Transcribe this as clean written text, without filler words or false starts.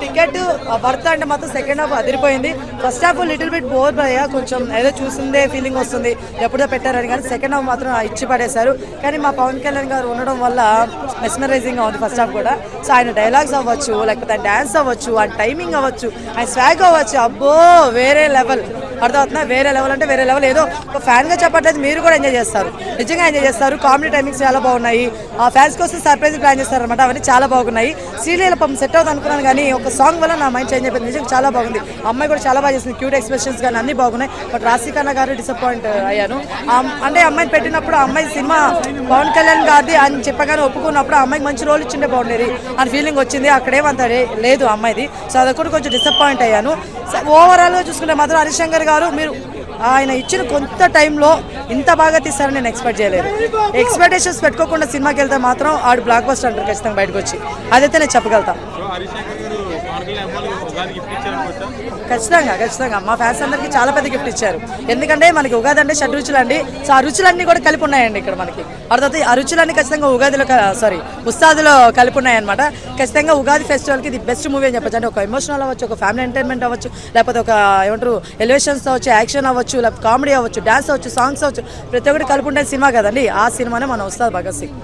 Ticket worth అంటే మాత్రం second half అదిరిపోయింది. First half little bit bore అయ్యా, కొంచెం ఏదో చూసిందే ఫీలింగ్ వస్తుంది ఎప్పుడో పెట్టారని, కానీ సెకండ్ హాఫ్ మాత్రం ఇచ్చి పడేశారు. కానీ మా పవన్ కళ్యాణ్ గారు ఉండడం వల్ల మెస్మరైజింగ్గా ఉంది ఫస్ట్ హాఫ్ కూడా. సో ఆయన డైలాగ్స్ అవ్వచ్చు, లేకపోతే ఆయన డ్యాన్స్ అవ్వచ్చు, ఆయన టైమింగ్ అవ్వచ్చు, ఆయన స్వాగ్ అవ్వచ్చు, అబ్బో వేరే లెవెల్. అర్థమవుతుందా? వేరే లెవెల్ అంటే వేరే లెవెల్. ఏదో ఒక ఫ్యాన్గా చెప్పట్లేదు, మీరు కూడా ఎంజాయ్ చేస్తారు, నిజంగా ఎంజాయ్ చేస్తారు. కామెడీ టైమింగ్స్ చాలా బాగున్నాయి. ఆ ఫ్యాన్స్ కోసం సర్ప్రైజ్ ప్లాన్ చేస్తారనమాట, అవన్నీ చాలా బాగున్నాయి. సీరియల్ సెట్ అవుతుంది అనుకున్నాను, కానీ ఒక సాంగ్ వల్ల నా మైండ్ చేంజ్ అయిపోయింది. నిజంగా చాలా బాగుంది. అమ్మాయి కూడా చాలా బాగా చేసింది, క్యూట్ ఎక్స్ప్రెషన్స్ కానీ అన్నీ బాగున్నాయి. బట్ రాశిఖన్నా గారు డిసప్పాయింట్ అయ్యాను. అంటే అమ్మాయిని పెట్టినప్పుడు ఆ అమ్మాయి సినిమా పవన్ కళ్యాణ్ గారిది అని చెప్పగానే ఒప్పుకున్నప్పుడు ఆ అమ్మాయికి మంచి రోల్ ఇచ్చిండే బాగుండేది అని ఫీలింగ్ వచ్చింది. అక్కడేమంత లేదు అమ్మాయిది. సో అదొకటి కొంచెం డిసప్పాయింట్ అయ్యాను. ఓవరాల్గా చూసుకుంటే మాత్రం హరిశంకర్ గారు, మీరు ఆయన ఇచ్చిన కొంత టైంలో ఇంత బాగా తీస్తారని నేను ఎక్స్పెక్ట్ చేయలేదు. ఎక్స్పెక్టేషన్స్ పెట్టుకోకుండా సినిమాకి వెళ్తే మాత్రం ఆడు బ్లాక్ బస్టర్ అంటారు ఖచ్చితంగా బయటకు వచ్చి. అదైతే నేను చెప్పగలుగుతాను. ఖచ్చితంగా మా ఫ్యాన్స్ అందరికీ చాలా పెద్ద గిఫ్ట్ ఇచ్చారు. ఎందుకంటే మనకి ఉగాది అంటే షడ్రుచులు అండి. సో ఆ రుచులన్నీ కూడా కలిపి ఉన్నాయండి ఇక్కడ మనకి. అర్థం ఆ రుచులన్నీ ఖచ్చితంగా ఉగాదిలో ఉస్తాదులో కలిపి ఉన్నాయన్నమాట. ఖచ్చితంగా ఉగాది ఫెస్టివల్కి ఇది బెస్ట్ మూవీ అని చెప్పచ్చు. అంటే ఒక ఎమోషనల్ అవ్వచ్చు, ఒక ఫ్యామిలీ ఎంటర్టైన్మెంట్ అవ్వచ్చు, లేకపోతే ఒక ఏమంటారు ఎలివేషన్స్ అవ్వచ్చు, యాక్షన్ అవ్వచ్చు, లేకపోతే కామెడీ అవ్వచ్చు, డాన్స్ అవ్వచ్చు, సాంగ్స్ అవ్వచ్చు, ప్రతి ఒక్కటి కలిపి ఉండే సినిమా కదండి. ఆ సినిమానే మన ఉస్తాద్ భగత్ సింగ్.